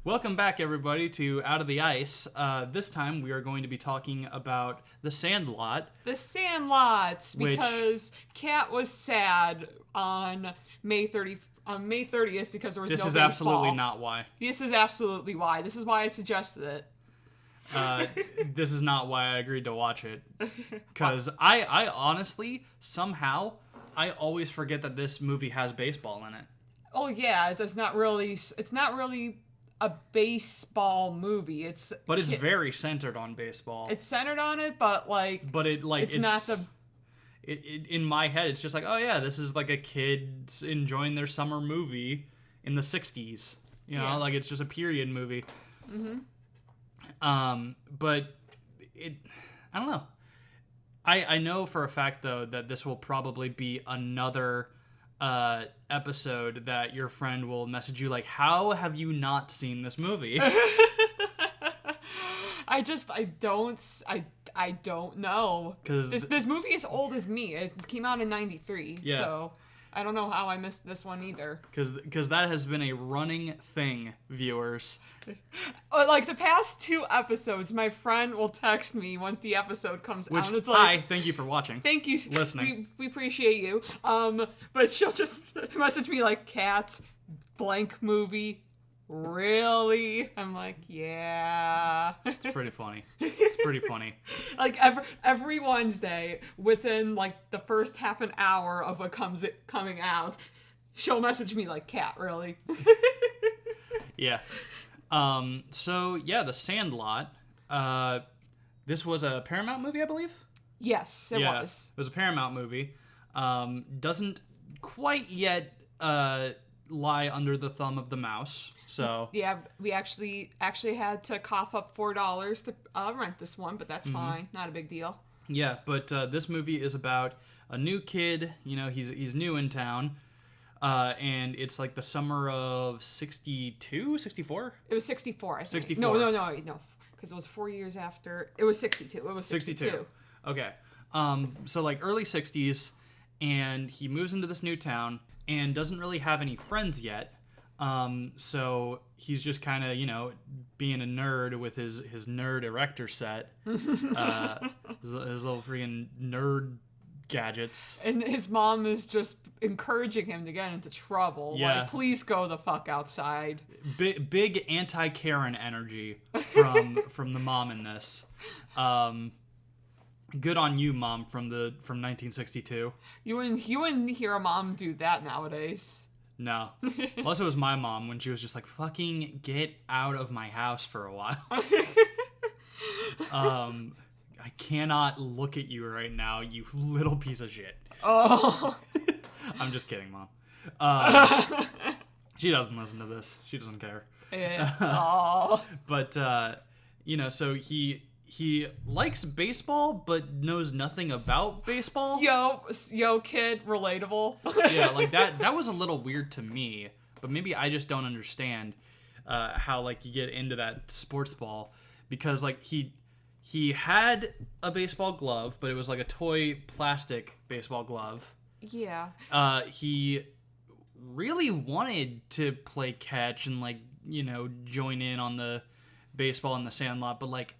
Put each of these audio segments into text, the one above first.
Welcome back, everybody, to Out of the Ice. This time we are going to be talking about The Sandlot. The Sandlot, because Kat was sad on May 30th because there was no baseball. This is absolutely not why. This is absolutely why. This is why I suggested it. This is not why I agreed to watch it. Because I honestly, somehow, I always forget that this movie has baseball in it. Oh yeah, it's not really a baseball movie. But it's very centered on baseball. It's centered on it, but it's not the. In my head, it's just like, oh yeah, this is like a kid enjoying their summer movie in the 60s. You know, like it's just a period movie. Mm-hmm. But I don't know. I know for a fact though that this will probably be another episode that your friend will message you like, how have you not seen this movie? I don't know. Because this movie is old as me. It came out in 93. Yeah. So I don't know how I missed this one either. Because that has been a running thing, viewers. Like the past 2 episodes, my friend will text me once the episode comes out. And it's like, hi, thank you for watching. Thank you, listening. We appreciate you. But she'll just message me like, "Cat, blank movie, really?" I'm like, yeah. It's pretty funny. It's pretty funny. Like every Wednesday, within like the first half an hour of what coming out, she'll message me like, "Cat, really?" Yeah. So yeah, The Sandlot. This was a Paramount movie, I believe. Yes, it was. It was a Paramount movie. Doesn't quite yet lie under the thumb of the mouse. So yeah, we actually had to cough up $4 to rent this one, but that's fine, not a big deal. Yeah, but this movie is about a new kid. You know, he's new in town. And it's like the summer of 62, 64? It was 64, I think. 64. No, because it was 4 years after. It was 62. It was 62. Okay. So like early 60s, and he moves into this new town and doesn't really have any friends yet. So he's just kind of, being a nerd with his nerd erector set. His little freaking nerd gadgets. And his mom is just encouraging him to get into trouble. Yeah. Like, please go the fuck outside. Big anti-Karen energy from the mom in this. Good on you, Mom, from 1962. You wouldn't hear a mom do that nowadays. No. Unless it was my mom when she was just like, fucking get out of my house for a while. I cannot look at you right now, you little piece of shit. Oh. I'm just kidding, Mom. She doesn't listen to this. She doesn't care. Yeah. But, so he likes baseball, but knows nothing about baseball. Yo, kid, relatable. Yeah, like that was a little weird to me, but maybe I just don't understand how, like, you get into that sports ball, because, like, he had a baseball glove, but it was like a toy plastic baseball glove. Yeah. He really wanted to play catch and, like, join in on the baseball in the Sandlot, but, like,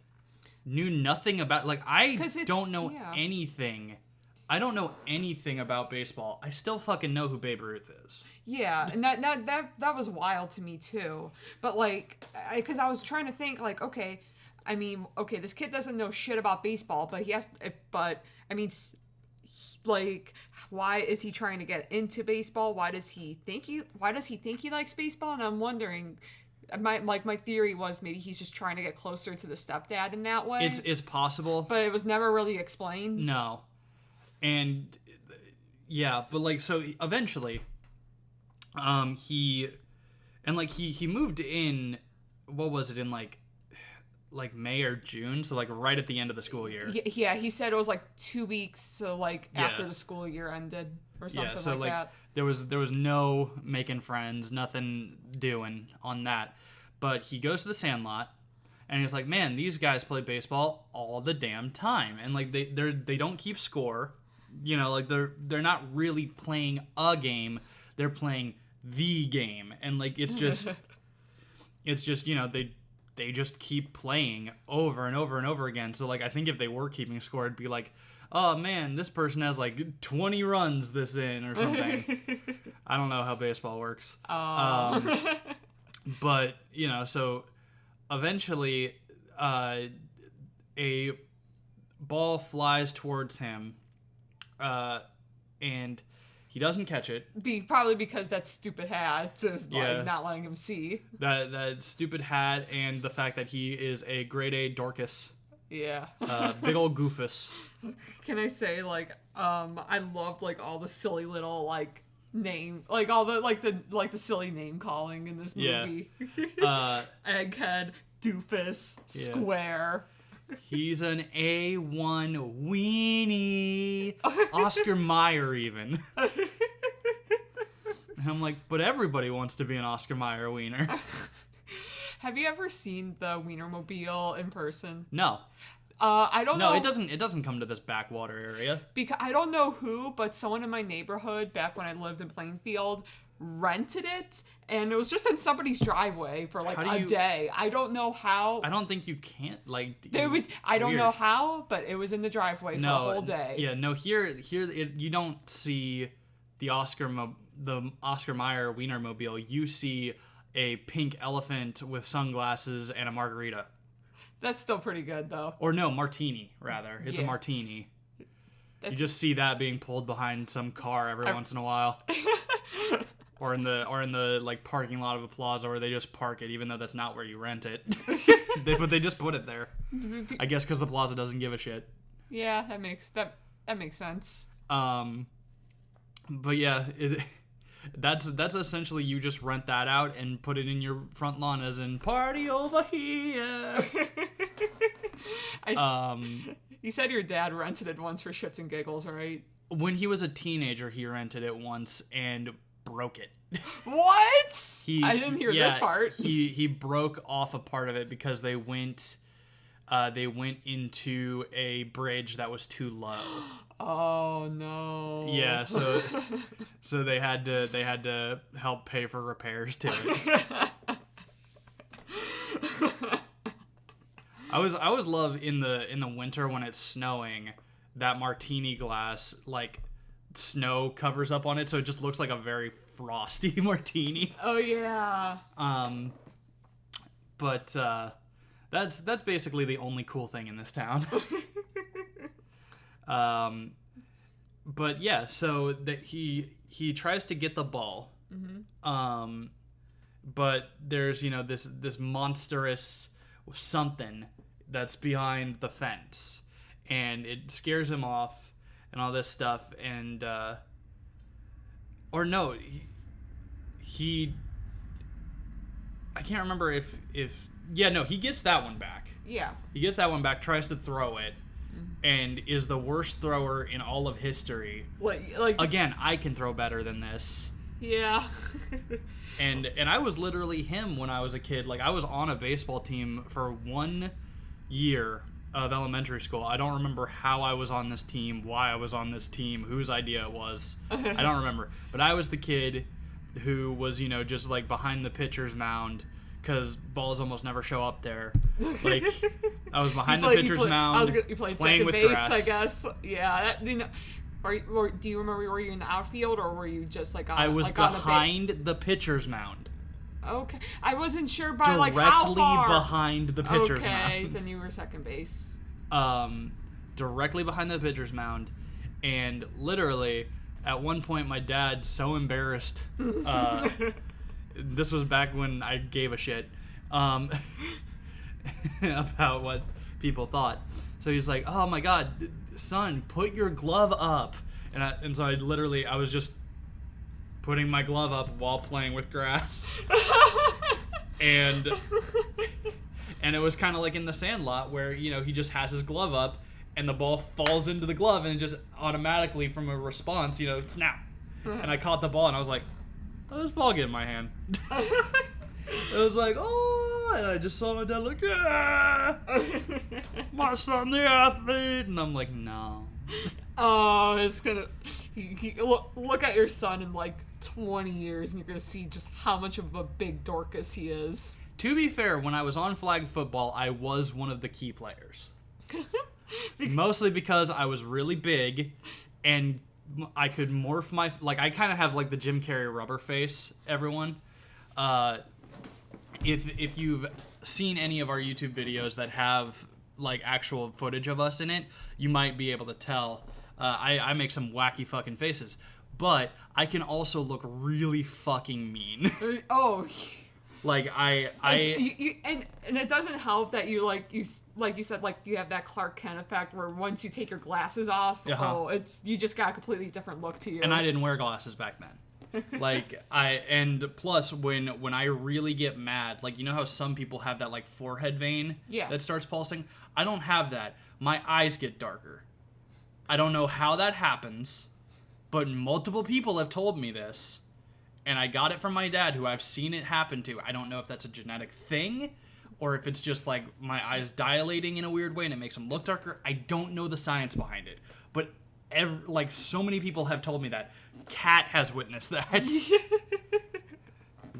knew nothing about, like, I don't know anything. I don't know anything about baseball. I still fucking know who Babe Ruth is. Yeah, and that was wild to me too. But, like, because I was trying to think, like, okay, this kid doesn't know shit about baseball, like, why is he trying to get into baseball? Why does he think he likes baseball? And I'm wondering, my theory was maybe he's just trying to get closer to the stepdad in that way. It's possible, but it was never really explained. No, and yeah, but like, so eventually, he moved in. What was it, in like May or June, so like right at the end of the school year. Yeah, he said it was like 2 weeks, so like after the school year ended or something like that. Yeah, so like there was no making friends, nothing doing on that. But he goes to the Sandlot, and he's like, man, these guys play baseball all the damn time, and like they don't keep score, like they're not really playing a game, they're playing the game, and like it's just. It's just, they just keep playing over and over and over again. So, like, I think if they were keeping score, it'd be like, oh, man, this person has, like, 20 runs this in or something. I don't know how baseball works. But, so eventually a ball flies towards him, and he doesn't catch it. Probably because that stupid hat is like not letting him see. That stupid hat and the fact that he is a grade A Dorcas. Yeah. Big old goofus. Can I say, like, I loved, like, all the silly little, like, name, like, all the, the silly name calling in this movie. Yeah. Egghead, doofus, square. He's an A1 weenie. Oscar Mayer, even. And I'm like, but everybody wants to be an Oscar Mayer wiener. Have you ever seen the Wienermobile in person? No. I don't know. No, it doesn't come to this backwater area. Because I don't know who, but someone in my neighborhood back when I lived in Plainfield rented it, and it was just in somebody's driveway for like a day. I don't know how. I don't think you can't I don't know how, but it was in the driveway for a whole day. Yeah, no. Here, you don't see the Oscar Mayer Wienermobile. You see a pink elephant with sunglasses and a margarita. That's still pretty good, though. Or no, martini, rather. It's a martini. You just see that being pulled behind some car every once in a while. or in the like parking lot of a plaza where they just park it, even though that's not where you rent it. But they just put it there. I guess because the plaza doesn't give a shit. Yeah, that makes sense. But yeah, that's essentially you just rent that out and put it in your front lawn as in party over here. You said your dad rented it once for shits and giggles, right? When he was a teenager, he rented it once and broke it. What? I didn't hear this part. He broke off a part of it because they went into a bridge that was too low. Oh no. Yeah, so they had to help pay for repairs to it. I always love in the winter when it's snowing, that martini glass, like, snow covers up on it, so it just looks like a very frosty martini. Oh yeah. But that's basically the only cool thing in this town. But yeah, so that he tries to get the ball. Mm-hmm. But there's this monstrous something that's behind the fence, and it scares him off and all this stuff, and or no, he I can't remember if he gets that one back. Yeah. He gets that one back, tries to throw it, and is the worst thrower in all of history. Like again, I can throw better than this. Yeah. And I was literally him when I was a kid. Like, I was on a baseball team for 1 year of elementary school. I don't remember how I was on this team, why I was on this team, whose idea it was. I don't remember. But I was the kid who was, just like behind the pitcher's mound, because balls almost never show up there. Like, I was behind the pitcher's mound, you played playing second with base, grass. I guess. Yeah. Or do you remember, were you in the outfield, or were you just like on? I was like behind the pitcher's mound. Okay, I wasn't sure by directly how far. Behind the pitcher's mound. Okay, then you were second base. Directly behind the pitcher's mound, and literally at one point my dad, so embarrassed. This was back when I gave a shit about what people thought. So he's like, "Oh my God, son, put your glove up." And so I was just putting my glove up while playing with grass. and it was kind of like in the Sandlot where, he just has his glove up and the ball falls into the glove and it just automatically from a response, snap. And I caught the ball and I was like, "Oh, this ball get in my hand." It was like, "Oh," and I just saw my dad like, "Yeah, my son the athlete," and I'm like, "No." Oh, it's gonna look at your son in like 20 years, and you're gonna see just how much of a big Dorcas he is. To be fair, when I was on flag football, I was one of the key players. Mostly because I was really big, and I could morph my... Like, I kind of have, like, the Jim Carrey rubber face, everyone. If you've seen any of our YouTube videos that have, like, actual footage of us in it, you might be able to tell. I make some wacky fucking faces. But I can also look really fucking mean. Oh, like and it doesn't help that you said, like, you have that Clark Kent effect where once you take your glasses off, you just got a completely different look to you. And I didn't wear glasses back then. And plus when I really get mad, like, you know how some people have that, like, forehead vein that starts pulsing? I don't have that. My eyes get darker. I don't know how that happens, but multiple people have told me this, and I got it from my dad, who I've seen it happen to. I don't know if that's a genetic thing, or if it's just, like, my eyes dilating in a weird way and it makes them look darker. I don't know the science behind it, but so many people have told me that. Kat has witnessed that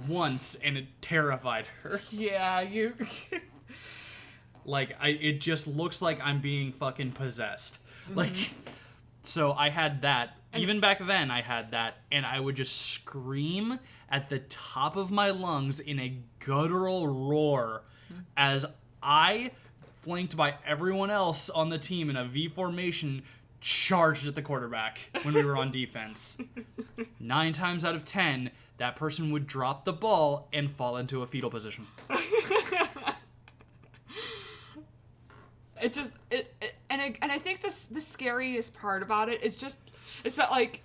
once, and it terrified her. Yeah, you... Like, it just looks like I'm being fucking possessed. Like, so I had that. Even back then, I had that, and I would just scream at the top of my lungs in a guttural roar as I, flanked by everyone else on the team in a V formation, charged at the quarterback when we were on defense. 9 times out of 10, that person would drop the ball and fall into a fetal position. It just I think the scariest part about it is just it's about, like,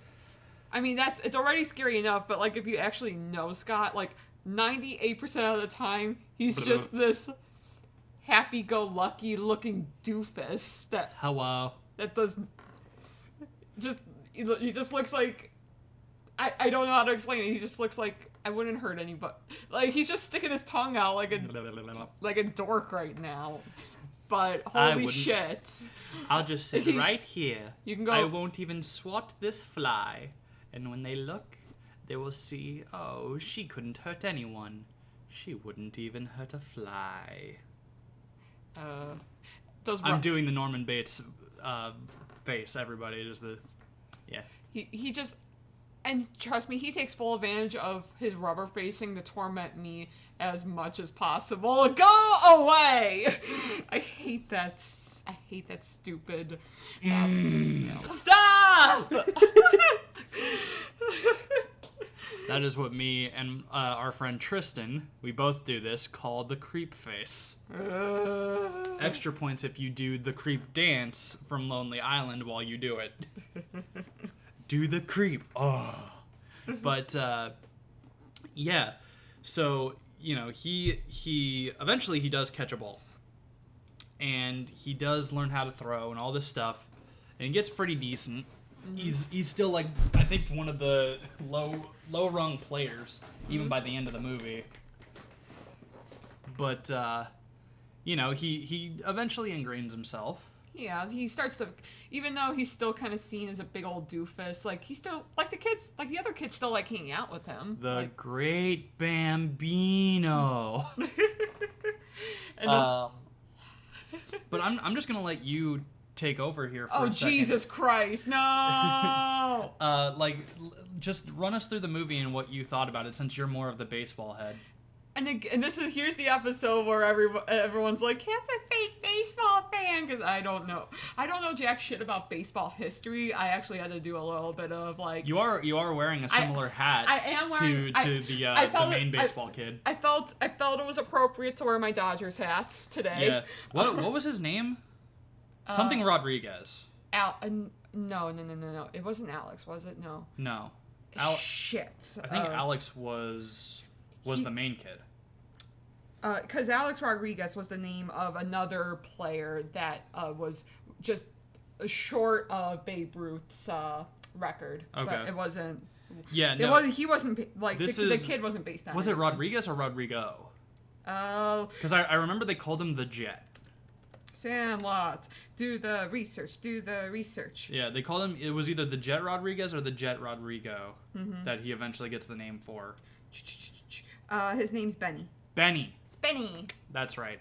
I mean, it's already scary enough, but, like, if you actually know Scott, like, 98% of the time he's just this happy-go-lucky looking doofus that does just he just looks like I don't know how to explain it. He just looks like I wouldn't hurt anybody. Like, he's just sticking his tongue out like a dork right now. But holy shit. I'll just sit right here. You can go. I won't even swat this fly. And when they look, they will see, oh, she couldn't hurt anyone. She wouldn't even hurt a fly. I'm doing the Norman Bates face, everybody. Just He just... And trust me, he takes full advantage of his rubber facing to torment me as much as possible. Go away! I hate that stupid... Stop! That is what me and our friend Tristan, we both do this, call the creep face. Extra points if you do the creep dance from Lonely Island while you do it. Do the creep. Oh. But, yeah. So, you know, he eventually he does catch a ball. And he does learn how to throw and all this stuff. And he gets pretty decent. He's still, like, I think one of the low-rung players, even by the end of the movie. But, you know, he eventually ingrains himself. Yeah, he starts to, even though he's still kind of seen as a big old doofus, like, he's still, like, the other kids still, like, hanging out with him. The like, great Bambino. But I'm just gonna let you take over here for a second. Oh, Jesus Christ, no! Just run us through the movie and what you thought about it, since you're more of the baseball head. And here's the episode where everyone's like, Kat's a fake baseball fan, because I don't know jack shit about baseball history. I actually had to do a little bit of, like... You are wearing a similar hat. I am wearing, to the main baseball kid. I felt it was appropriate to wear my Dodgers hats today. Yeah. What was his name? Something Rodriguez. No. It wasn't Alex, was it? No. No. Shit. I think Alex was the main kid. Because Alex Rodriguez was the name of another player that was just short of Babe Ruth's record. Okay. But it wasn't... Yeah, no. He wasn't, like, the kid wasn't based on Was it Rodriguez or Rodrigo? Because I remember they called him the Jet. Sandlot. Do the research. Yeah, they called him... It was either the Jet Rodriguez or the Jet Rodrigo that he eventually gets the name for. His name's Benny. Benny. Benny. That's right.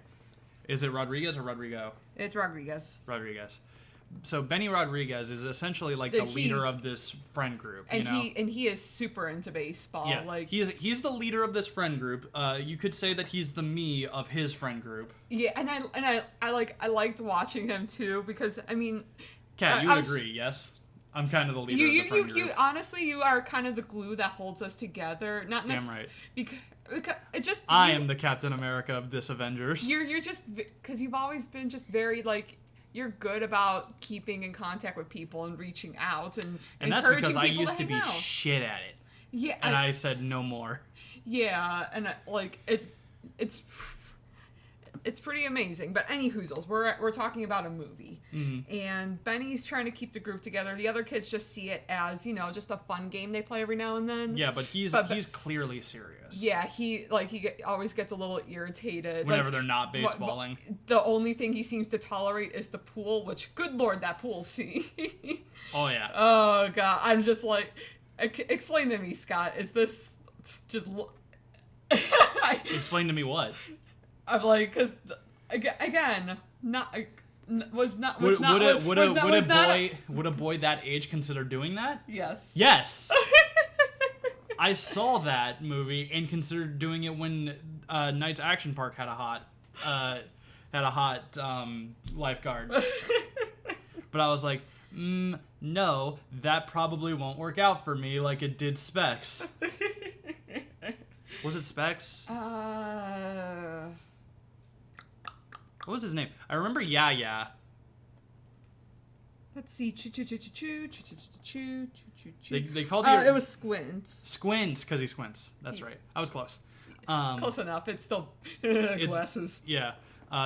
Is it Rodriguez or Rodrigo? It's Rodriguez. Rodriguez. So Benny Rodriguez is essentially like the leader of this friend group, and you know? he is super into baseball. Yeah, like he's the leader of this friend group. You could say that he's the me of his friend group. Yeah, and I liked watching him too because I mean, Kat, you would agree, yes? I'm kind of the leader of the friend group. You honestly, you are kind of the glue that holds us together. Not necessarily. Damn right. Because it just I am the Captain America of this Avengers. You're just because you've always been just very like. You're good about keeping in contact with people and reaching out and that's because I used to be out. Shit at it. Yeah, and I said no more. Yeah, and like it's pretty amazing. But any hoozles, we're talking about a movie, and Benny's trying to keep the group together. The other kids just see it as just a fun game they play every now and then. Yeah, but he's clearly serious. Yeah, he always gets a little irritated whenever they're not baseballing. The only thing he seems to tolerate is the pool, which good lord, that pool scene. Oh yeah. Oh god, I'm just like, explain to me, Scott. Is this just? Explain to me what? I'm like, because again, would a boy that age consider doing that? Yes. Yes. I saw that movie and considered doing it when Knights Action Park had a hot lifeguard. But I was like, no, that probably won't work out for me like it did Specs. Was it Specs? What was his name? I remember Yeah. Let's see. They called the... It was Squints. Squints, because he squints. That's right. I was close. Close enough. It's still glasses. Yeah.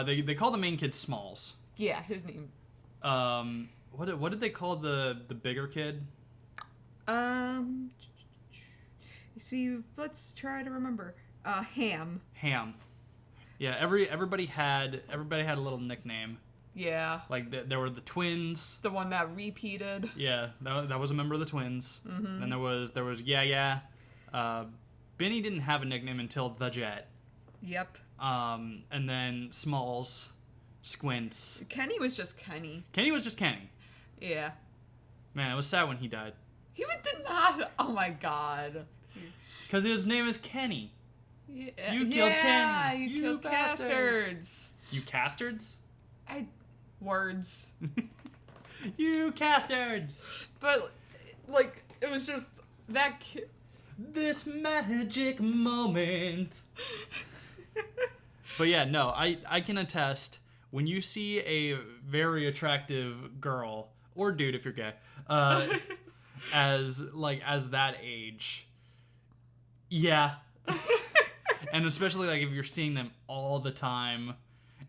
They call the main kid Smalls. Yeah, his name. What did they call the bigger kid? See, let's try to remember. Ham. Ham. Yeah, everybody had a little nickname. Yeah. Like there were the twins. The one that repeated. Yeah, that was a member of the twins. Mm-hmm. Then there was Yeah. Benny didn't have a nickname until the Jet. Yep. And then Smalls, Squints. Kenny was just Kenny. Kenny was just Kenny. Yeah. Man, it was sad when he died. He did not. Oh my god. Because his name is Kenny. Yeah, you killed Kenny. You killed bastards. You castards? Words. You castards. But, like, it was just that this magic moment. But yeah, no, I can attest, when you see a very attractive girl, or dude if you're gay, as that age, yeah. And especially like if you're seeing them all the time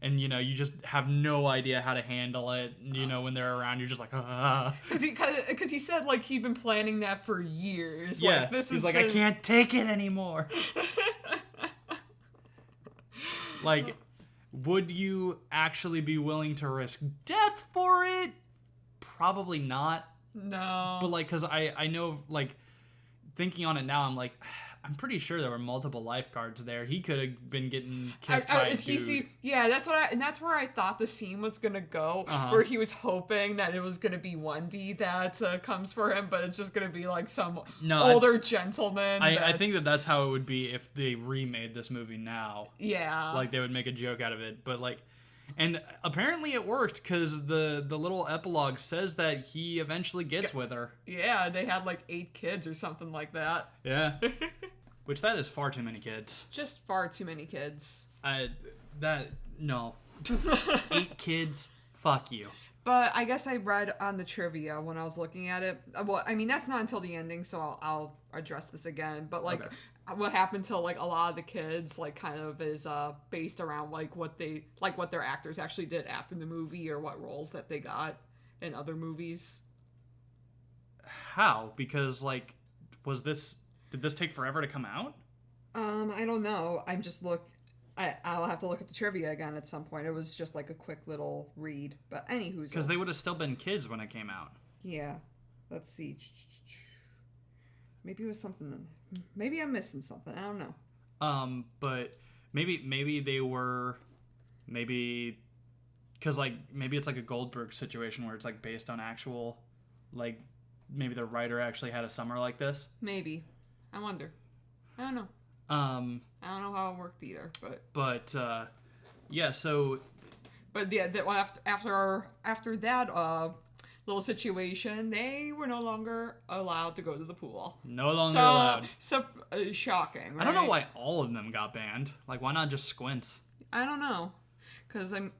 and you just have no idea how to handle it, when they're around you're just like because he said like he'd been planning that for years. Yeah, he's like I can't take it anymore. Like, would you actually be willing to risk death for it? Probably not. No. But like, because I know, like, thinking on it now, I'm like, I'm pretty sure there were multiple lifeguards there. He could have been getting kissed by a dude. Yeah, that's where I thought the scene was gonna go, where he was hoping that it was gonna be Wendy that comes for him, but it's just gonna be like some older gentleman. I think that's how it would be if they remade this movie now. Yeah, like they would make a joke out of it, but like. And apparently it worked because the little epilogue says that he eventually gets with her. Yeah, they had like 8 kids or something like that. Yeah. Which that is far too many kids. Just far too many kids. No. 8 kids, fuck you. But I guess I read on the trivia when I was looking at it. Well, I mean, that's not until the ending, so I'll address this again. But like, okay. What happened to like a lot of the kids, like, kind of is based around like what their actors actually did after the movie or what roles that they got in other movies. How? Because like, did this take forever to come out? I don't know. I'll have to look at the trivia again at some point. It was just like a quick little read. But anywho's because they would have still been kids when it came out. Yeah. Let's see. Maybe it was something. Maybe I'm missing something. I don't know. But maybe they were, maybe, because like maybe it's like a Goldberg situation where it's like based on actual, like maybe the writer actually had a summer like this. Maybe. I wonder. I don't know. I don't know how it worked either, but yeah. So. But yeah, after that little situation, they were no longer allowed to go to the pool. No longer allowed. So shocking. Right? I don't know why all of them got banned. Like, why not just Squints? I don't know, because I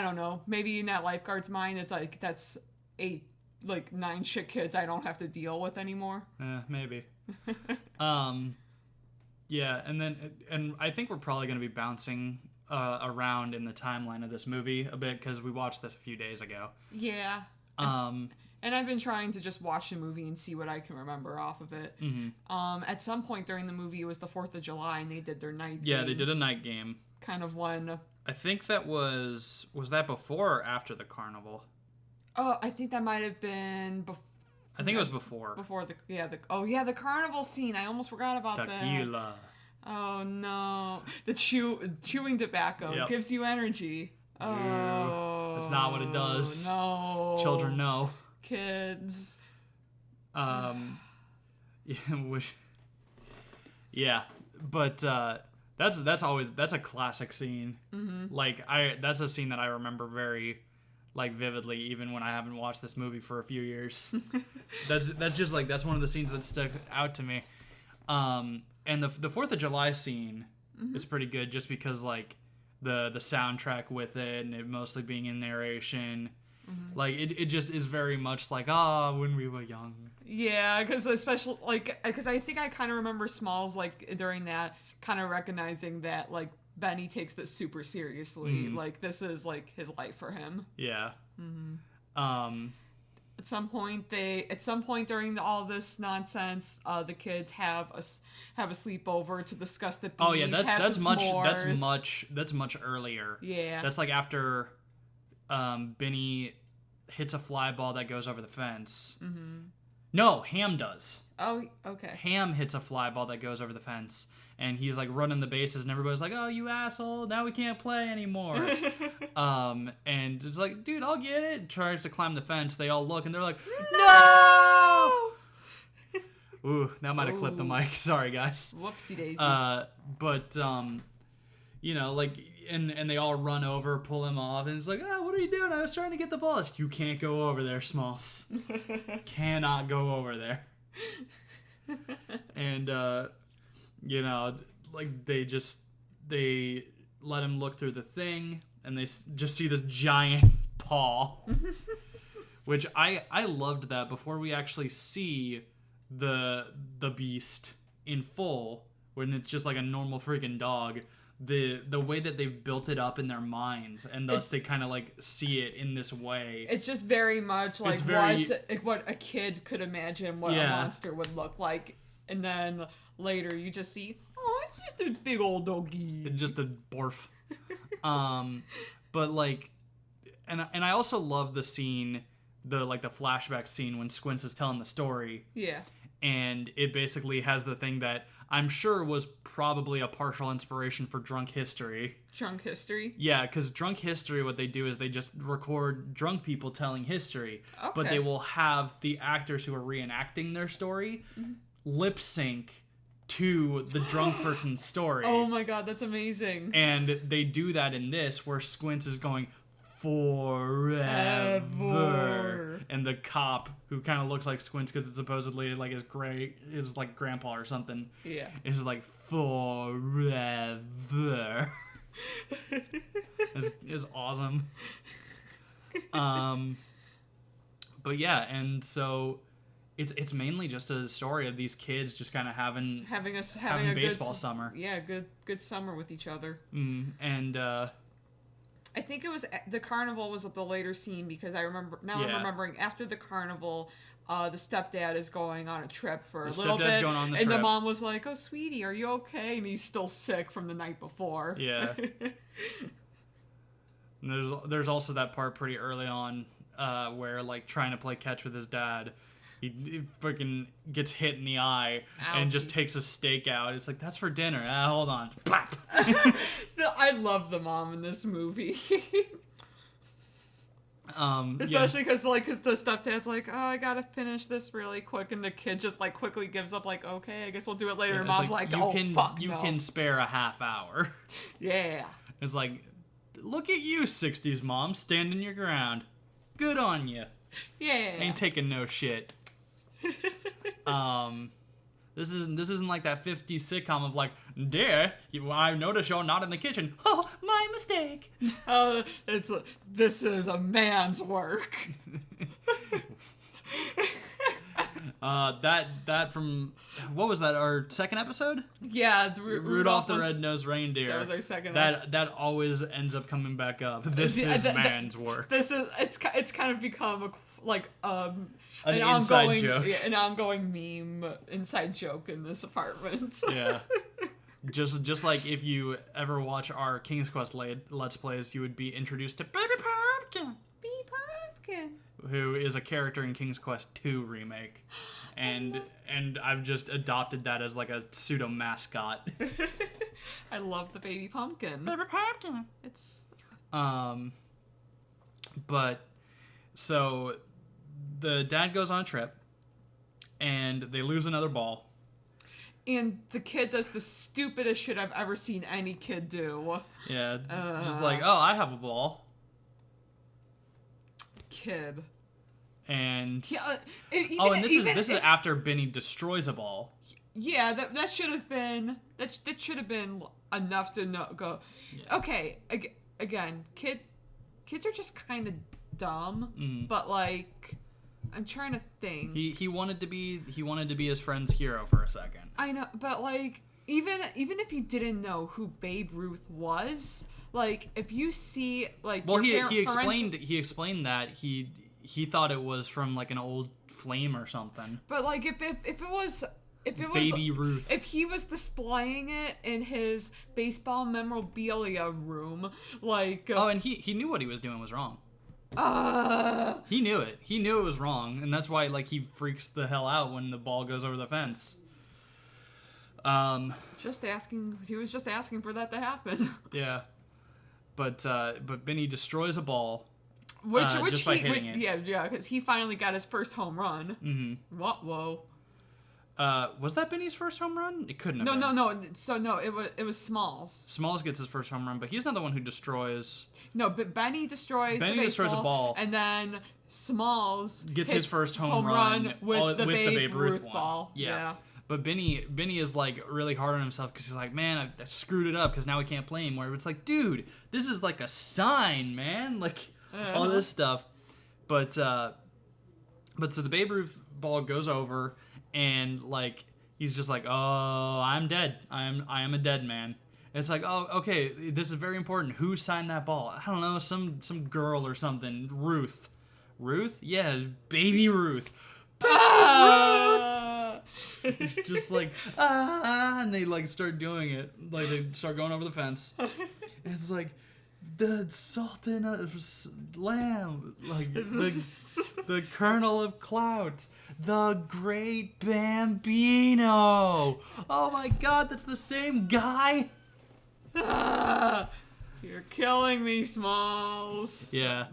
don't know. Maybe in that lifeguard's mind, it's like that's 9 shit kids I don't have to deal with anymore. Maybe. Yeah, and I think we're probably going to be bouncing around in the timeline of this movie a bit because we watched this a few days ago. Yeah. And I've been trying to just watch the movie and see what I can remember off of it. Mm-hmm. At some point during the movie, it was the 4th of July, and they did their night game. Yeah, they did a night game. Kind of one. I think that was that before or after the carnival? Oh, I think that might have been before. I think it was before. Before the carnival scene. I almost forgot about that. Tequila. Oh no, the chewing tobacco gives you energy. Oh, that's not what it does. No, children know. Kids. Yeah, but that's a classic scene. Mm-hmm. Like that's a scene that I remember very like vividly, even when I haven't watched this movie for a few years. that's just like that's one of the scenes that stuck out to me. And the 4th of July scene is pretty good just because like the soundtrack with it and it mostly being in narration. Mm-hmm. Like it just is very much like when we were young. Yeah, because especially because I think I kind of remember Smalls like during that kind of recognizing that like Benny takes this super seriously. Mm-hmm. Like this is like his life for him. Yeah. Mm-hmm. At some point during all this nonsense, the kids have a sleepover to discuss the bees. Oh yeah, that's much earlier. Yeah, that's like after Benny hits a fly ball that goes over the fence. Mm-hmm. No, Ham does. Oh, okay. Ham hits a fly ball that goes over the fence, and he's like running the bases, and everybody's like, "Oh, you asshole! Now we can't play anymore." And it's like, "Dude, I'll get it." Tries to climb the fence. They all look, and they're like, "No!" Ooh, that might have clipped the mic. Sorry, guys. Whoopsie daisies. But you know, like, and they all run over, pull him off, and it's like, "What are you doing? I was trying to get the ball." You can't go over there, Smalls. Cannot go over there. And you know, like they let him look through the thing, and they just see this giant paw, which I loved that before we actually see the beast in full, when it's just like a normal freaking dog. The way that they've built it up in their minds, and thus they kind of like see it in this way. It's just very much like what a kid could imagine what a monster would look like, and then later you just see, it's just a big old doggy. It's just a borf. But like, and I also love the scene, the flashback scene when Squints is telling the story. Yeah. And it basically has the thing that I'm sure was probably a partial inspiration for Drunk History. Drunk History? Yeah, because Drunk History, what they do is they just record drunk people telling history. Okay. But they will have the actors who are reenacting their story lip sync to the drunk person's story. Oh my god, that's amazing. And they do that in this, where Squints is going, "Forever." And the cop, who kind of looks like Squints because it's supposedly like his like grandpa or something, is like, "Forever." is awesome. But yeah, and so it's mainly just a story of these kids just kind of having a baseball summer. Yeah, good summer with each other. And I think it was the carnival was at the later scene, because I remember now. I'm remembering after the carnival, the stepdad is going on a trip for a little bit, going on the and trip. The mom was like, "Oh, sweetie, are you okay?" And he's still sick from the night before. Yeah. And there's also that part pretty early on where like trying to play catch with his dad, he freaking gets hit in the eye and Ouchie. just takes a steak out. It's like, that's for dinner. Hold on. Plap. I love the mom in this movie. Yeah. Especially because the stepdad's like, oh, I gotta finish this really quick, and the kid just like quickly gives up, like, okay, I guess we'll do it later. And It's mom's like, you oh can, fuck you no. can spare a half hour. Yeah. It's like, look at you, 60s mom, standing your ground. Good on you. Yeah. Ain't taking no shit. This isn't like that 50s sitcom of like, dear, I notice you're not in the kitchen. Oh, my mistake. This is a man's work. That from, what was that, our second episode? Yeah, Rudolph the Red-Nosed Reindeer. That was our second. That always ends up coming back up. This is man's work. It's kind of become An inside ongoing joke. Yeah, an ongoing meme inside joke in this apartment. Yeah. Just like if you ever watch our King's Quest Let's Plays, you would be introduced to Baby Pumpkin. Baby Pumpkin. Who is a character in King's Quest 2 remake. And I've just adopted that as like a pseudo mascot. I love the Baby Pumpkin. Baby Pumpkin. It's But so the dad goes on a trip and they lose another ball. And the kid does the stupidest shit I've ever seen any kid do. Yeah, just like, oh, I have a ball. Kid. And Yeah. This is after Benny destroys a ball. Yeah, that should have been enough to go. Yeah. Okay, again, kids are just kind of dumb, but like, I'm trying to think. He wanted to be his friend's hero for a second. I know, but like, even if he didn't know who Babe Ruth was, like, if you see like, well, he explained that he thought it was from like an old flame or something. But like, if it was Baby Ruth, if he was displaying it in his baseball memorabilia room, like, and he knew what he was doing was wrong. He knew it. He knew it was wrong, and that's why like he freaks the hell out when the ball goes over the fence. He was just asking for that to happen. Yeah, but Benny destroys a ball, which just by hitting it. Yeah, because he finally got his first home run. Mm-hmm. Whoa. Was that Benny's first home run? It couldn't have been. No. So no, it was Smalls. Smalls gets his first home run, but he's not the one who destroys. No, but Benny destroys a ball, and then Smalls gets his first home run with the Babe Ruth one. ball. Yeah. But Benny is like really hard on himself because he's like, man, I screwed it up because now we can't play anymore. It's like, dude, this is like a sign, man. Like all this stuff. But so the Babe Ruth ball goes over. And like he's just like, oh, I'm dead. I am a dead man. It's like, oh, okay, this is very important. Who signed that ball? I don't know, some girl or something. Ruth? Yeah, Baby Ruth. Ruth! Just like, and they like start doing it. Like they start going over the fence. And it's like, the Sultan of Lamb, like the Colonel of Clouds, the Great Bambino. Oh my God, that's the same guy. You're killing me, Smalls. Yeah,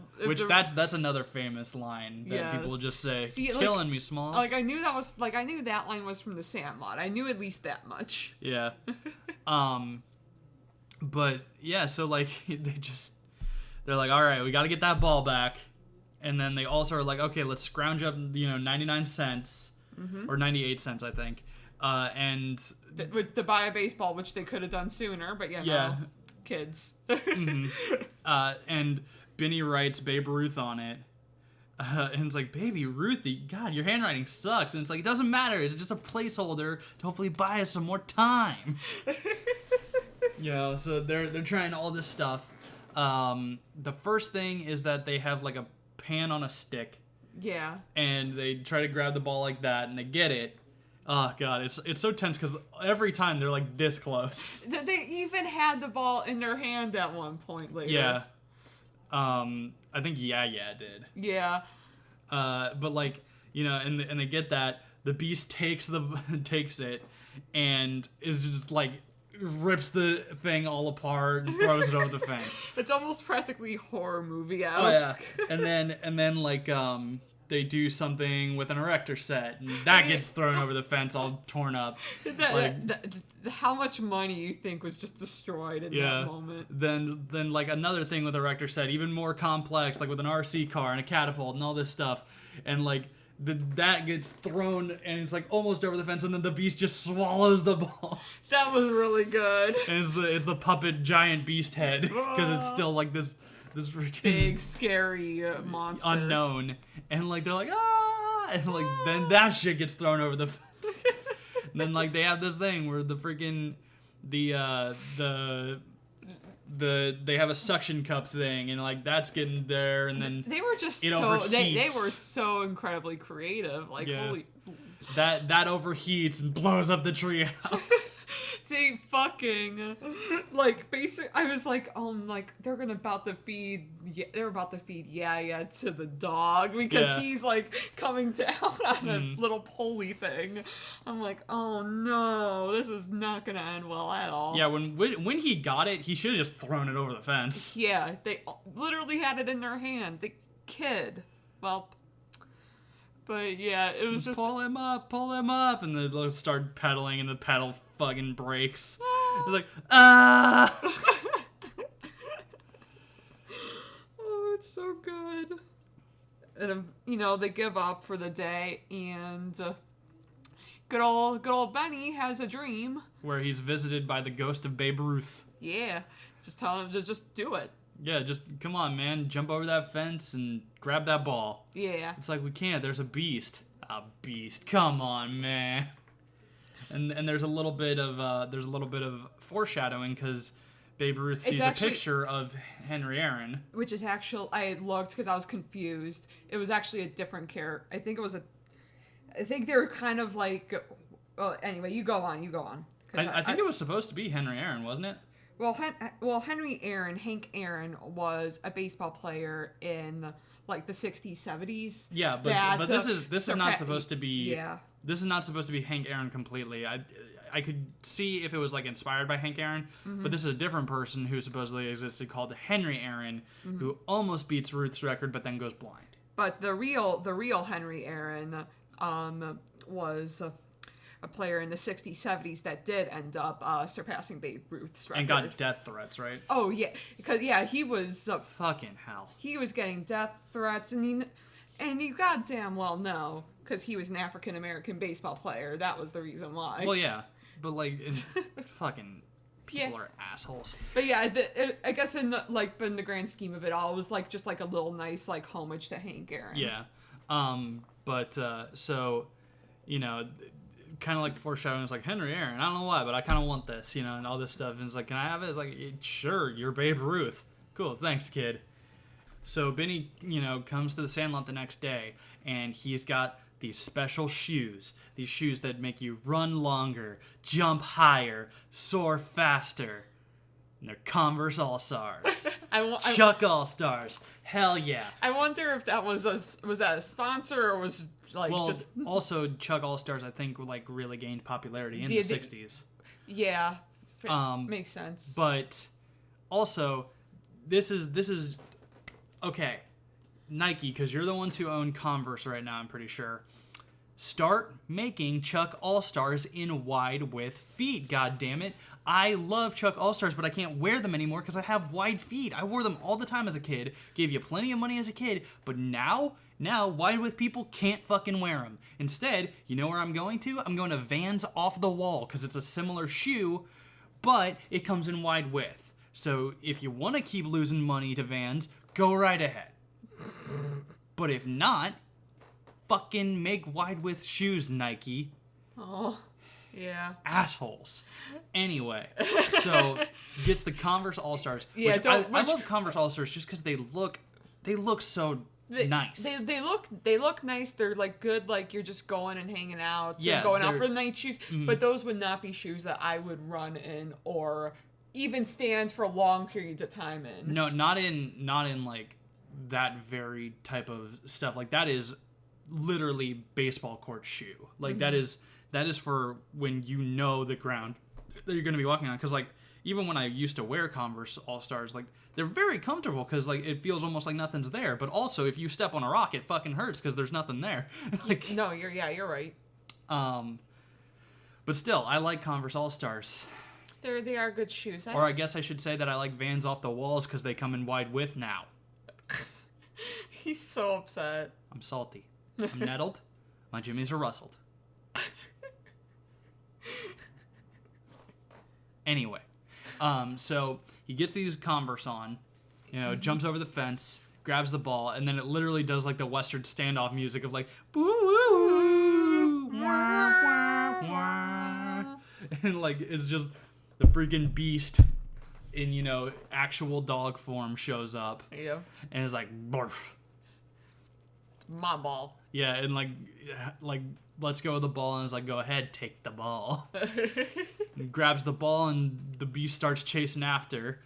that's another famous line that people just say. See, killing me, Smalls. Like I knew that line was from the Sandlot. I knew at least that much. Yeah. But yeah, so like they're like, all right, we got to get that ball back, and then they also are like, okay, let's scrounge up 99 cents or 98 cents, I think, and to buy a baseball, which they could have done sooner, but no, kids. And Benny writes Babe Ruth on it. And it's like, Baby Ruthie, God, your handwriting sucks. And it's like, it doesn't matter. It's just a placeholder to hopefully buy us some more time. So they're trying all this stuff. The first thing is that they have like a pan on a stick. Yeah. And they try to grab the ball like that, and they get it. Oh God, it's so tense because every time they're like this close. They even had the ball in their hand at one point later. Yeah. I think yeah did. Yeah. But like you know, and they get that. The Beast takes it and is just like rips the thing all apart and throws it over the fence. It's almost practically horror movie-esque. Oh yeah, and then like they do something with an erector set, and that gets thrown over the fence, all torn up. How much money you think was just destroyed in that moment? Then like another thing with erector set, even more complex, like with an RC car and a catapult and all this stuff, and like that gets thrown and it's like almost over the fence, and then the Beast just swallows the ball. That was really good. And it's the puppet giant Beast head because it's still like this freaking big scary monster unknown, and like they're like and like then that shit gets thrown over the fence. And then like they have this thing where the freaking they have a suction cup thing, and like that's getting there, and then they were just they were so incredibly creative. Like holy. That overheats and blows up the treehouse. They fucking like I was like, oh, like they're about to feed Yaya to the dog because he's like coming down on a little pulley thing. I'm like, oh no, this is not gonna end well at all. Yeah, when he got it, he should have just thrown it over the fence. Yeah, they literally had it in their hand. The kid, well. But yeah, it was just pull him up, and they start pedaling, and the pedal fucking breaks. It's like oh, it's so good. And you know, they give up for the day, and good old Benny has a dream where he's visited by the ghost of Babe Ruth. Yeah, just tell him to just do it. Yeah, just come on, man. Jump over that fence and grab that ball. Yeah. It's like, we can't. There's a beast. A beast. Come on, man. And there's a little bit of foreshadowing because Babe Ruth sees a picture of Henry Aaron, which is actually, I looked because I was confused. It was actually a different character. I think they were kind of like. Well, anyway, you go on. I think it was supposed to be Henry Aaron, wasn't it? Well, Henry Aaron, Hank Aaron, was a baseball player in like the 60s, 70s. Yeah, but this is not supposed to be. Yeah. This is not supposed to be Hank Aaron completely. I could see if it was like inspired by Hank Aaron, but this is a different person who supposedly existed called Henry Aaron, who almost beats Ruth's record, but then goes blind. But the real Henry Aaron was a player in the 60s, 70s that did end up surpassing Babe Ruth's record. And got death threats, right? Oh, yeah. Because, he was... fucking hell. He was getting death threats, and you goddamn well know, because he was an African-American baseball player. That was the reason why. Well, yeah. But, like, it's fucking... People are assholes. But yeah, I guess in the grand scheme of it all, it was like just like a little nice like homage to Hank Aaron. Yeah. So, you know... kind of like foreshadowing, it's like, Henry Aaron, I don't know why, but I kind of want this, you know, and all this stuff. And it's like, can I have it? It's like, sure, you're Babe Ruth. Cool, thanks, kid. So Benny, you know, comes to the Sandlot the next day, and he's got these special shoes. These shoes that make you run longer, jump higher, soar faster. And they're Converse All-Stars. Chuck All-Stars. Hell yeah. I wonder if that was that a sponsor or was like just... Also, Chuck All-Stars, I think, like really gained popularity in the 60s. Yeah. Makes sense. But also, this is okay. Nike, because you're the ones who own Converse right now, I'm pretty sure. Start making Chuck All-Stars in wide width feet, god damn it. I love Chuck All-Stars, but I can't wear them anymore because I have wide feet. I wore them all the time as a kid, gave you plenty of money as a kid, but now wide width people can't fucking wear them. Instead, you know where I'm going to? I'm going to Vans Off the Wall because it's a similar shoe, but it comes in wide width. So if you want to keep losing money to Vans, go right ahead. But if not, fucking make wide width shoes, Nike. Oh, yeah. Assholes. Anyway, so gets the Converse All-Stars. Yeah, which I love Converse All-Stars just because they look so nice. They look nice. They're like good, like you're just going and hanging out. So going out for the night shoes. Mm-hmm. But those would not be shoes that I would run in or even stand for long periods of time in. No, not in like that very type of stuff. Like that is literally baseball court shoe. Like that is for when you know the ground that you're going to be walking on. Because like even when I used to wear Converse All-Stars, like they're very comfortable because like it feels almost like nothing's there. But also if you step on a rock, it fucking hurts because there's nothing there. Like, No, you're right. But still, I like Converse All-Stars. They are good shoes. Or I guess I should say that I like Vans Off the Walls because they come in wide width now. He's so upset. I'm salty. I'm nettled. My jimmies are rustled. Anyway, so he gets these Converse on, jumps over the fence, grabs the ball, and then it literally does like the Western standoff music of like, boo, woo, wah, wah, wah. And like it's just the freaking beast in actual dog form shows up. Yeah. And it's like, barf. My ball. Yeah, and like lets go of the ball and is like, go ahead, take the ball. And grabs the ball and the beast starts chasing after.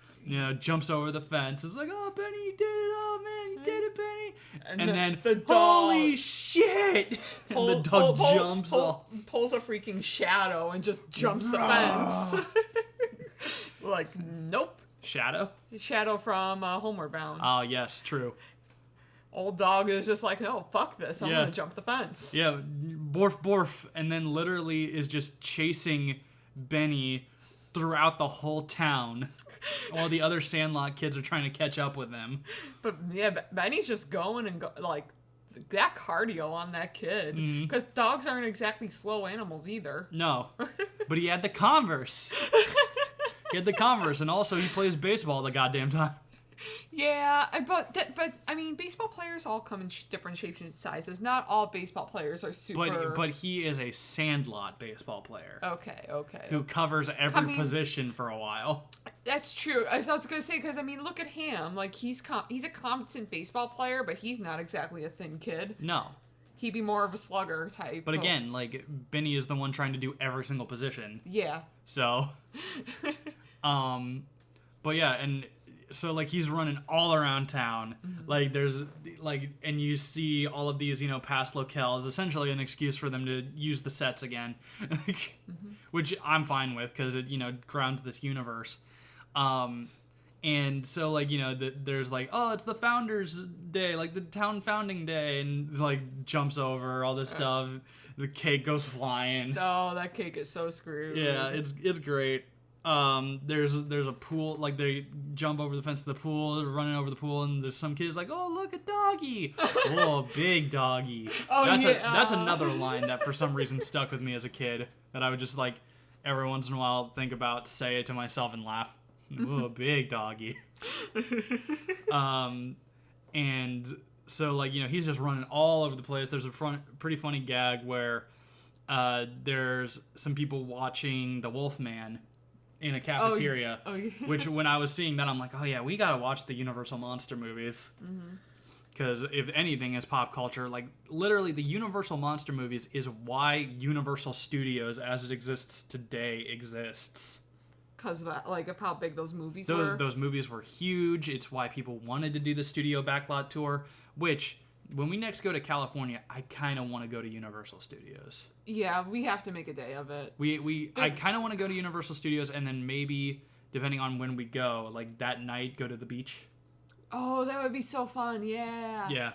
Jumps over the fence. It's like, oh, Benny, you did it. Oh, man, you did it, Benny. And then, the dog, holy shit. And the dog jumps off. Pulls a freaking shadow and just jumps the fence. Like, nope. Shadow? Shadow from Homeward Bound. Oh, yes, true. Old dog is just like, no, fuck this. I'm going to jump the fence. Yeah, borf, borf. And then literally is just chasing Benny throughout the whole town while the other Sandlot kids are trying to catch up with him. But yeah, Benny's just going and like that cardio on that kid, because dogs aren't exactly slow animals either. No, but he had the Converse. He had the Converse, and also he plays baseball the goddamn time. Yeah, but I mean, baseball players all come in different shapes and sizes. Not all baseball players are super. But he is a Sandlot baseball player. Okay. Who covers every position for a while. That's true. As I was gonna say, because I mean, look at him. Like he's a competent baseball player, but he's not exactly a thin kid. No. He'd be more of a slugger type. But again, like Benny is the one trying to do every single position. Yeah. So. But yeah, and. So, like, he's running all around town. Like, there's, like, and you see all of these, past locales, essentially an excuse for them to use the sets again. Which I'm fine with, because it, grounds this universe. And so, like, there's, like, oh, it's the Founders Day, like, the town founding day, and, like, jumps over all this stuff. The cake goes flying. Oh, that cake is so screwed. Yeah, it's great. There's a pool, like they jump over the fence of the pool, running over the pool, and there's some kids like, oh, look at doggy. Oh, big doggy. Oh, that's another line that for some reason stuck with me as a kid, that I would just like every once in a while think about, say it to myself and laugh. Oh, big doggy. And so like, he's just running all over the place. There's a pretty funny gag where there's some people watching The Wolfman in a cafeteria, which when I was seeing that, I'm like, oh yeah, we gotta watch the Universal Monster movies. Because if anything is pop culture, like literally the Universal Monster movies is why Universal Studios as it exists today exists. Because of that, like of how big those movies were. Those movies were huge. It's why people wanted to do the studio backlot tour, which when we next go to California, I kind of want to go to Universal Studios. Yeah, we have to make a day of it. I kind of want to go to Universal Studios, and then maybe, depending on when we go, like that night, go to the beach. Oh, that would be so fun. Yeah. Yeah.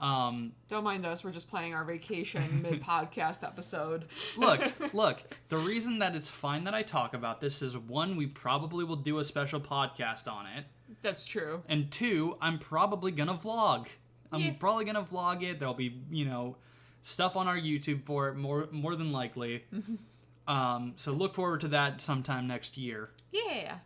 Don't mind us. We're just planning our vacation mid-podcast episode. Look. The reason that it's fine that I talk about this is, one, we probably will do a special podcast on it. That's true. And two, I'm probably going to vlog. I'm probably going to vlog it. There'll be, stuff on our YouTube for it, more than likely. So look forward to that sometime next year. Yeah.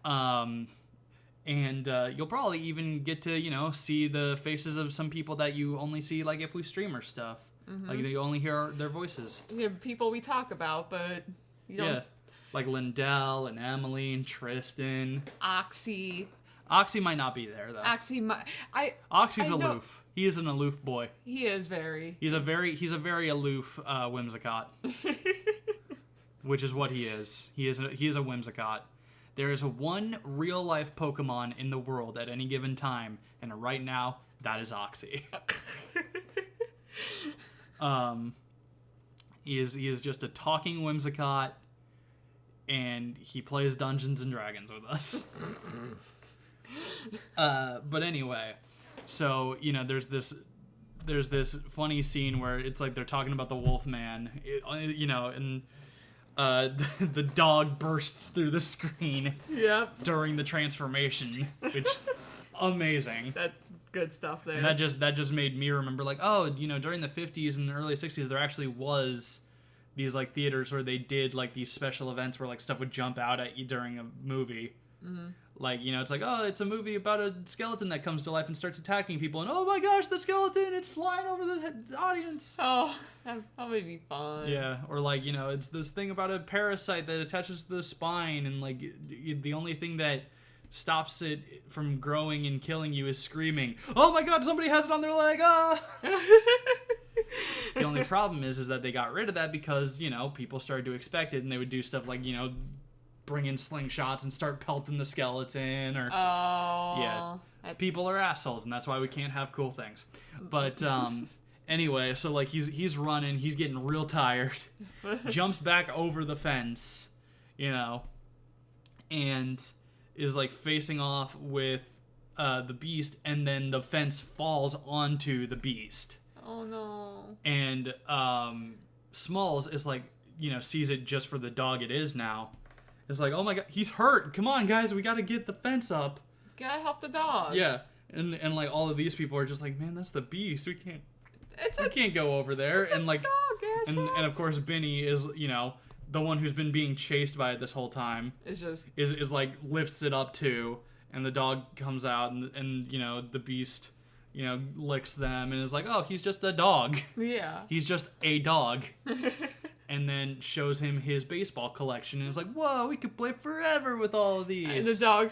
And you'll probably even get to, see the faces of some people that you only see, like, if we stream or stuff. Like, you only hear their voices. Yeah, people we talk about, but you don't... Yeah. Like Lindell and Emily and Tristan. Oxy. Oxy might not be there, though. Oxy's aloof. He is an aloof boy. He is very. He's a very aloof whimsicott. Which is what he is. He is a whimsicott. There is one real life Pokemon in the world at any given time, and right now, that is Oxy. He is just a talking whimsicott, and he plays Dungeons and Dragons with us. But anyway, so there's this funny scene where it's like they're talking about the Wolfman, and the dog bursts through the screen. Yep. During the transformation, which amazing. That good stuff there. And that just made me remember, like, during the 50s and early 60s, there actually was these like theaters where they did like these special events where like stuff would jump out at you during a movie. Mm-hmm. Like, it's like, oh, it's a movie about a skeleton that comes to life and starts attacking people, and oh my gosh, the skeleton, it's flying over the audience. Oh, that would be fun. Yeah, or like, it's this thing about a parasite that attaches to the spine, and like the only thing that stops it from growing and killing you is screaming, oh my god, somebody has it on their leg, ah! The only problem is that they got rid of that because, people started to expect it, and they would do stuff like, bring in slingshots and start pelting the skeleton, or people are assholes, and that's why we can't have cool things. But anyway, so like he's running, he's getting real tired, jumps back over the fence, and is like facing off with the beast, and then the fence falls onto the beast. Oh no. And Smalls is like, sees it just for the dog it is now. It's like, oh my god, he's hurt. Come on, guys, we gotta get the fence up. Gotta help the dog. Yeah, and like all of these people are just like, man, that's the beast. We can't go over there. It's and like, dog, and of course, Benny is the one who's been being chased by it this whole time. It's just is like lifts it up too, and the dog comes out, and the beast licks them and is like, oh, he's just a dog. Yeah. He's just a dog. And then shows him his baseball collection and is like, whoa, we could play forever with all of these. And the dog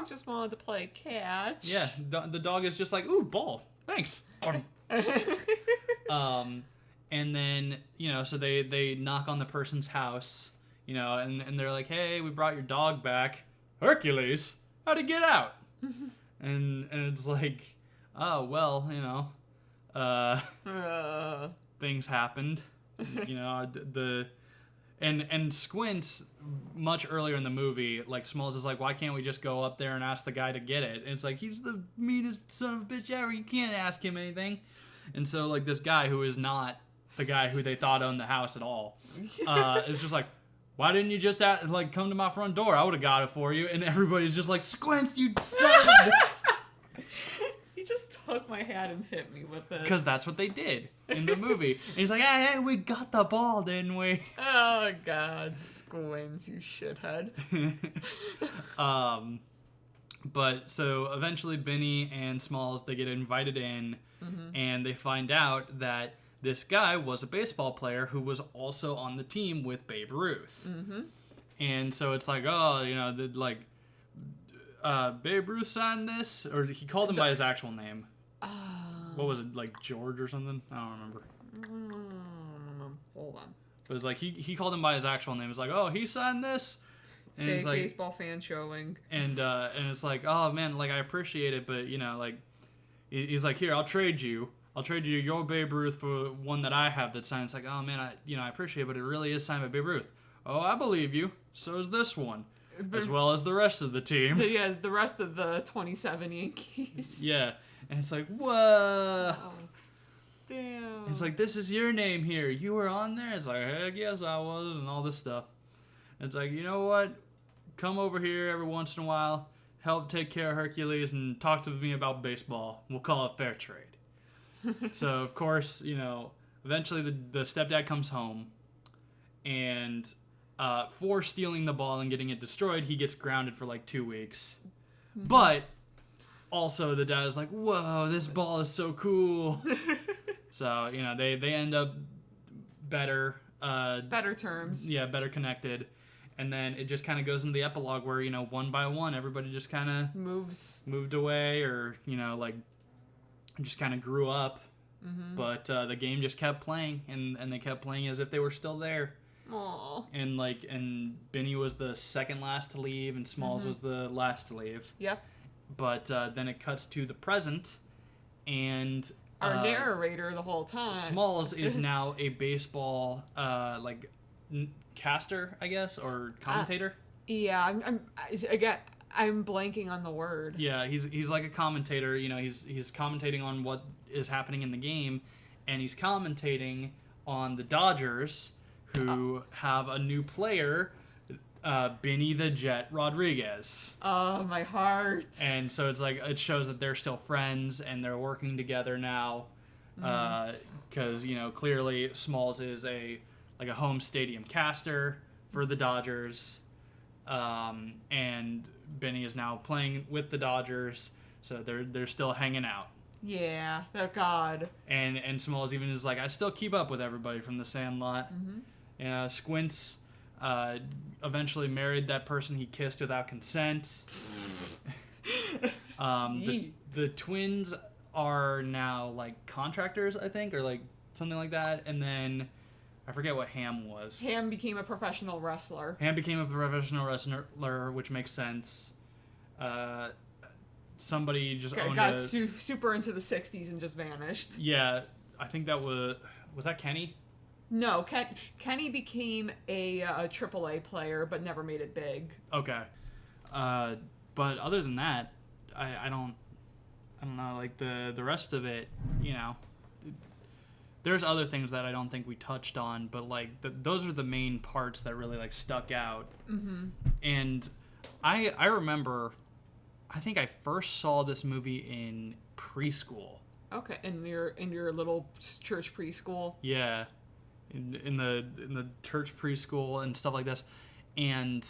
just wanted to play catch. Yeah, the dog is just like, ooh, ball, thanks. And then, so they knock on the person's house, and they're like, hey, we brought your dog back. Hercules, how'd he get out? and it's like, oh, well, things happened. And Squints, much earlier in the movie, like, Smalls is like, why can't we just go up there and ask the guy to get it? And it's like, he's the meanest son of a bitch ever, you can't ask him anything. And so, like, this guy who is not the guy who they thought owned the house at all, is just like, why didn't you just come to my front door? I would have got it for you. And everybody's just like, Squints, you son of a He just took my hat and hit me with it. Because that's what they did in the movie. And he's like, hey, we got the ball, didn't we? Oh, God. Squints, you shithead. But so eventually Benny and Smalls, they get invited in, and they find out that this guy was a baseball player who was also on the team with Babe Ruth. Mm-hmm. And so it's like, oh, Babe Ruth signed this? Or he called him by his actual name. What was it, like George or something? I don't remember. Hold on. It was like, he called him by his actual name. It's like, oh, he signed this? And Big it's like, baseball fan showing. And it's like, oh, man, like, I appreciate it, but, he's like, here, I'll trade you your Babe Ruth for one that I have that's signed. It's like, oh, man, I appreciate it, but it really is signed by Babe Ruth. Oh, I believe you. So is this one. As well as the rest of the team. The rest of the 27 Yankees. Yeah. And it's like, whoa. Oh, damn. It's like, this is your name here. You were on there? It's like, heck yes, I was, and all this stuff. It's like, you know what? Come over here every once in a while, help take care of Hercules, and talk to me about baseball. We'll call it fair trade. So, of course, eventually the stepdad comes home, and for stealing the ball and getting it destroyed, he gets grounded for like 2 weeks. Mm-hmm. But also the dad is like, whoa, this ball is so cool. So, they end up better terms. Yeah, better connected. And then it just kind of goes into the epilogue where, one by one, everybody just kind of moved away, or, just kind of grew up. Mm-hmm. But the game just kept playing, and they kept playing as if they were still there. Aww. And Benny was the second last to leave, and Smalls was the last to leave. Yep. But then it cuts to the present, and our narrator the whole time. Smalls is now a baseball caster, I guess, or commentator. Yeah, I'm blanking on the word. Yeah, he's like a commentator. You know, he's commentating on what is happening in the game, and he's commentating on the Dodgers, who have a new player, Benny the Jet Rodriguez. Oh, my heart. And so it's like, it shows that they're still friends and they're working together now, because you know, clearly Smalls is a home stadium caster for the Dodgers, and Benny is now playing with the Dodgers, so they're still hanging out. Yeah, oh God. And Smalls even is like, I still keep up with everybody from the Sandlot. Squints eventually married that person he kissed without consent. The twins are now like contractors, I think, or like something like that. And then I forget what Ham was. Ham became a professional wrestler. Which makes sense. Somebody just got super into the 60s and just vanished. Yeah, I think that was that Kenny? No, Kenny became a AAA player, but never made it big. Okay, but other than that, I don't know. Like the rest of it, you know, there's other things that I don't think we touched on, but like those are the main parts that really like stuck out. And I remember, I think I first saw this movie in preschool. Okay, in your little church preschool. Yeah. In the church preschool and stuff like this, and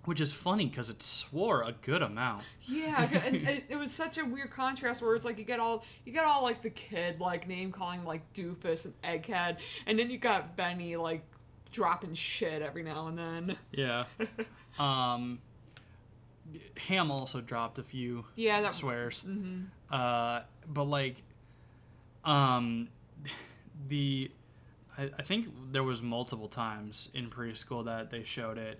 which is funny because it swore a good amount. Yeah, and it was such a weird contrast where it's like you get all like the kid like name calling like doofus and egghead, and then you got Benny like dropping shit every now and then. Yeah. Ham also dropped a few swears. But like, I think there was multiple times in preschool that they showed it,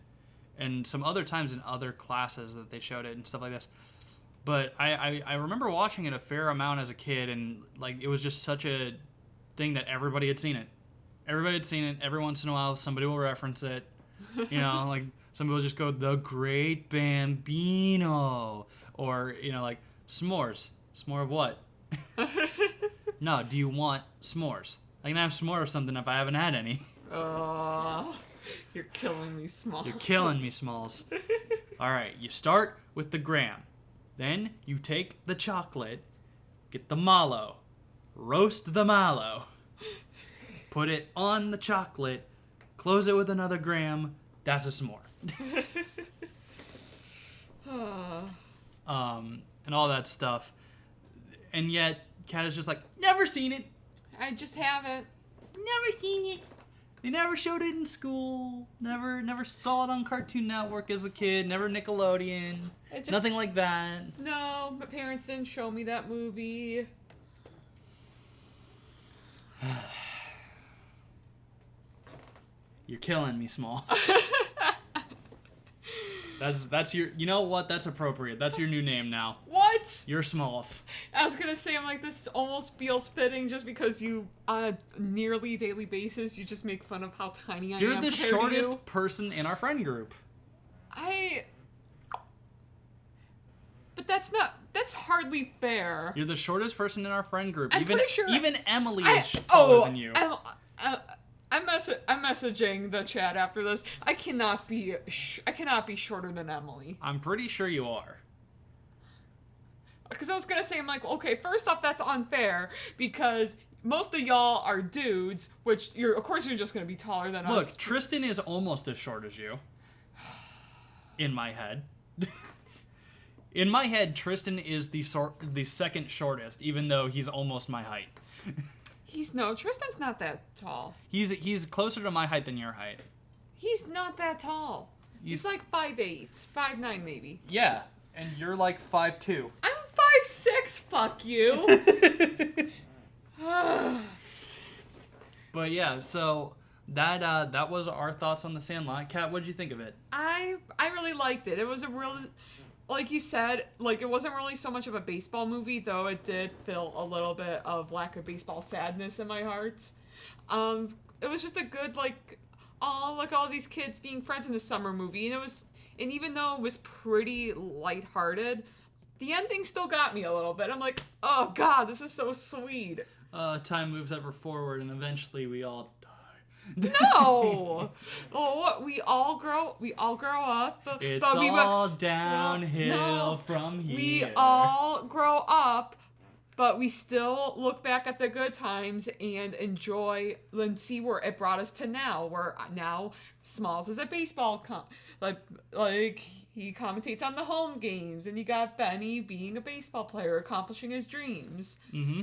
and some other times in other classes that they showed it and stuff like this. But I remember watching it a fair amount as a kid, and like it was just such a thing that everybody had seen it. Everybody had seen it. Every once in a while, somebody will reference it. You know, like somebody will just go, "The Great Bambino," or you know, like s'mores. S'more of what? No, do you want s'mores? I can have s'more or something if I haven't had any. Oh, you're killing me, Smalls. You're killing me, Smalls. All right, you start with the graham. Then you take the chocolate, get the mallow, roast the mallow, put it on the chocolate, close it with another graham. That's a s'more. And all that stuff. And yet, Kat is just like, never seen it. I just haven't. Never seen it. They never showed it in school. Never saw it on Cartoon Network as a kid. Never Nickelodeon. Nothing like that. No, my parents didn't show me that movie. You're killing me, Smalls. That's your. You know what? That's appropriate. That's your new name now. What? You're Smalls. I was gonna say, I'm like, this almost feels fitting just because you, on a nearly daily basis, you just make fun of how tiny I am. You're the shortest person in our friend group. But that's hardly fair. You're the shortest person in our friend group. I'm pretty sure even Emily is taller than you. I'm messaging the chat after this. I cannot be shorter than Emily. I'm pretty sure you are. Because I was gonna say, I'm like, okay, first off, that's unfair because most of y'all are dudes, which of course you're just gonna be taller than us. Look, Tristan is almost as short as you. In my head. In my head, Tristan is the second shortest, even though he's almost my height. Tristan's not that tall. He's closer to my height than your height. He's not that tall. He's like 5'8", 5'9" maybe. Yeah, and you're like 5'2". I'm 5'6", fuck you. But yeah, so that was our thoughts on The Sandlot. Kat, what did you think of it? I really liked it. It was a really, like you said, like, it wasn't really so much of a baseball movie, though it did feel a little bit of lack of baseball sadness in my heart. It was just a good, like, oh, look, all these kids being friends in the summer movie, and even though it was pretty lighthearted, the ending still got me a little bit. I'm like, oh god, this is so sweet. Time moves ever forward, and eventually we all die. No! Oh, we all grow up. It's all downhill from here. We all grow up, but we still look back at the good times and enjoy and see where it brought us to now. Where now Smalls is a baseball like he commentates on the home games, and you got Benny being a baseball player, accomplishing his dreams. Mm-hmm.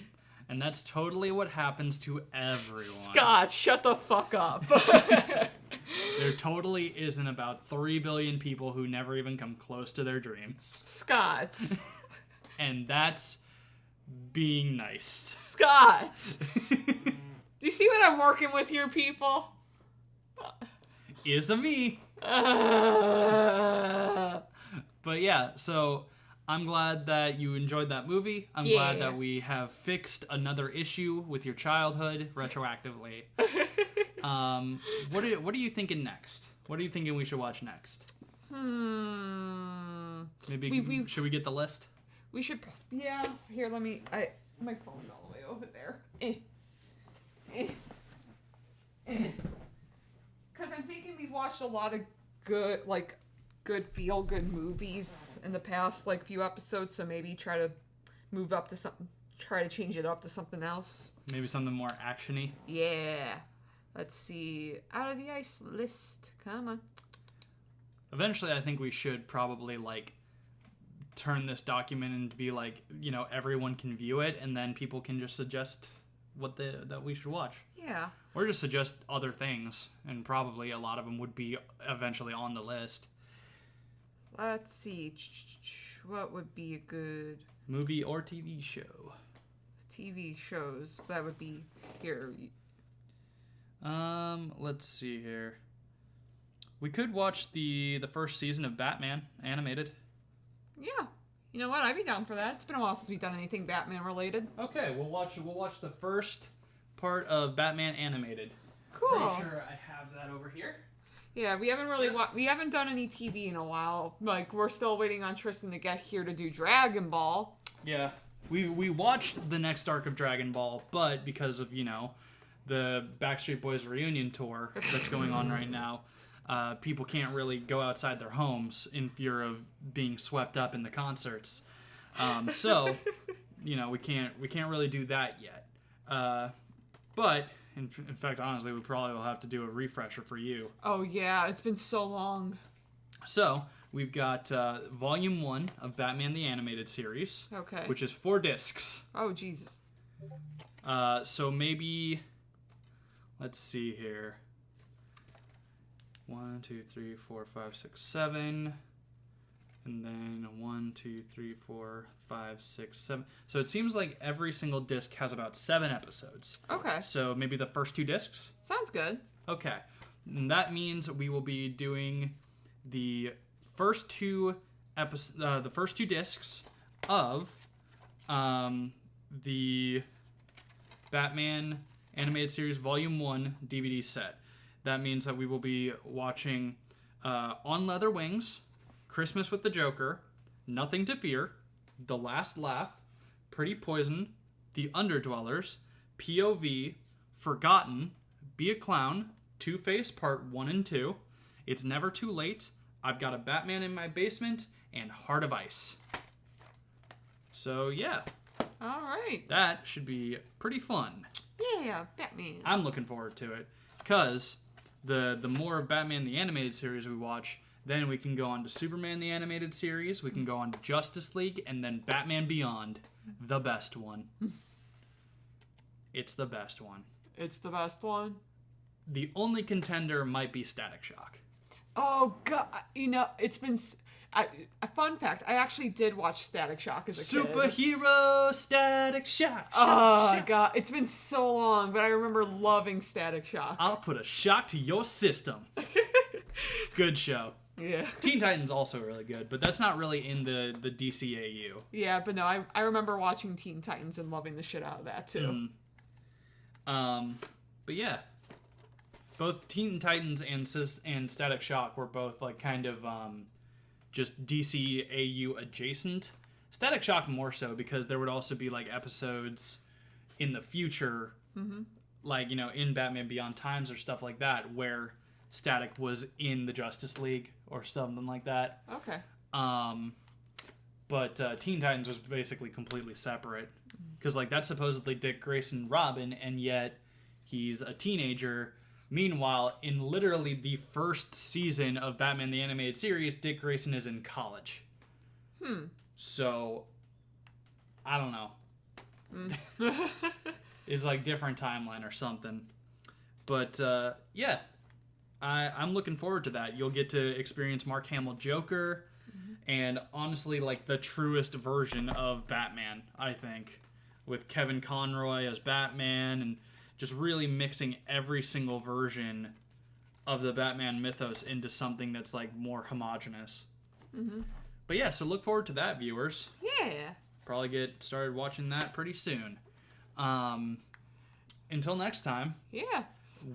And that's totally what happens to everyone. Scott, shut the fuck up. There totally isn't about 3 billion people who never even come close to their dreams. Scott. And that's being nice. Scott. Do you see what I'm working with here, people? Is a me. But yeah, so I'm glad that you enjoyed that movie. I'm glad that we have fixed another issue with your childhood retroactively. What are you thinking next? What are you thinking we should watch next? Maybe should we get the list? We should. Yeah. Here, let me. My phone's all the way over there. Because I'm thinking we've watched a lot of good feel-good movies in the past, like, few episodes, so maybe try to change it up to something else. Maybe something more action-y? Yeah. Let's see. Out of the Ice list. Come on. Eventually, I think we should probably, like, turn this document into be, like, you know, everyone can view it, and then people can just suggest that we should watch. Yeah. Or just suggest other things, and probably a lot of them would be eventually on the list. Let's see. What would be a good movie or TV show? TV shows that would be here. Let's see here. We could watch the first season of Batman animated. Yeah. You know what? I'd be down for that. It's been a while since we've done anything Batman related. Okay, we'll watch the first part of Batman animated. Cool. Pretty sure I have that over here. Yeah, we haven't really we haven't done any TV in a while. Like, we're still waiting on Tristan to get here to do Dragon Ball. Yeah, we watched the next arc of Dragon Ball, but because of, you know, the Backstreet Boys reunion tour that's going on right now, people can't really go outside their homes in fear of being swept up in the concerts. So, you know, we can't really do that yet. But in fact, honestly, we probably will have to do a refresher for you. Oh yeah, it's been so long. So we've got Volume 1 of Batman the Animated Series. Okay. Which is 4 discs. Oh Jesus. So maybe, let's see here. 1, 2, 3, 4, 5, 6, 7. And then 1, 2, 3, 4, 5, 6, 7. So it seems like every single disc has about 7 episodes. Okay. So maybe the first 2 discs? Sounds good. Okay. And that means we will be doing the first 2 discs of the Batman Animated Series Volume 1 DVD set. That means that we will be watching On Leather Wings, Christmas with the Joker, Nothing to Fear, The Last Laugh, Pretty Poison, The Underdwellers, POV, Forgotten, Be a Clown, Two-Face Part 1 and 2, It's Never Too Late, I've Got a Batman in My Basement, and Heart of Ice. So, yeah. All right. That should be pretty fun. Yeah, Batman. I'm looking forward to it, because the more of Batman the Animated Series we watch, then we can go on to Superman the Animated Series, we can go on to Justice League, and then Batman Beyond, the best one. It's the best one. It's the best one. The only contender might be Static Shock. Oh god, you know, it's been a fun fact. I actually did watch Static Shock as a kid. Superhero Static Shock. Oh god, it's been so long, but I remember loving Static Shock. I'll put a shock to your system. Good show. Yeah. Teen Titans also really good, but that's not really in the DCAU. Yeah, but no, I remember watching Teen Titans and loving the shit out of that too. But yeah, both Teen Titans and Static Shock were both like kind of just DCAU adjacent. Static Shock more so because there would also be like episodes in the future, like, you know, in Batman Beyond Times or stuff like that, where Static was in the Justice League or something like that. Okay. But Teen Titans was basically completely separate because like that's supposedly Dick Grayson Robin, and yet he's a teenager. Meanwhile, in literally the first season of Batman the Animated Series, Dick Grayson is in college. So, I don't know. It's like different timeline or something. But, yeah. I'm looking forward to that. You'll get to experience Mark Hamill Joker, and honestly, like, the truest version of Batman, I think. With Kevin Conroy as Batman, and just really mixing every single version of the Batman mythos into something that's, like, more homogenous. But yeah, so look forward to that, viewers. Yeah. Probably get started watching that pretty soon. Until next time. Yeah.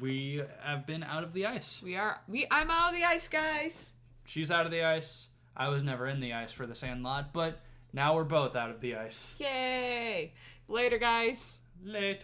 We have been out of the ice. I'm out of the ice, guys. She's out of the ice. I was never in the ice for the Sandlot, but now we're both out of the ice. Yay. Later, guys. Later.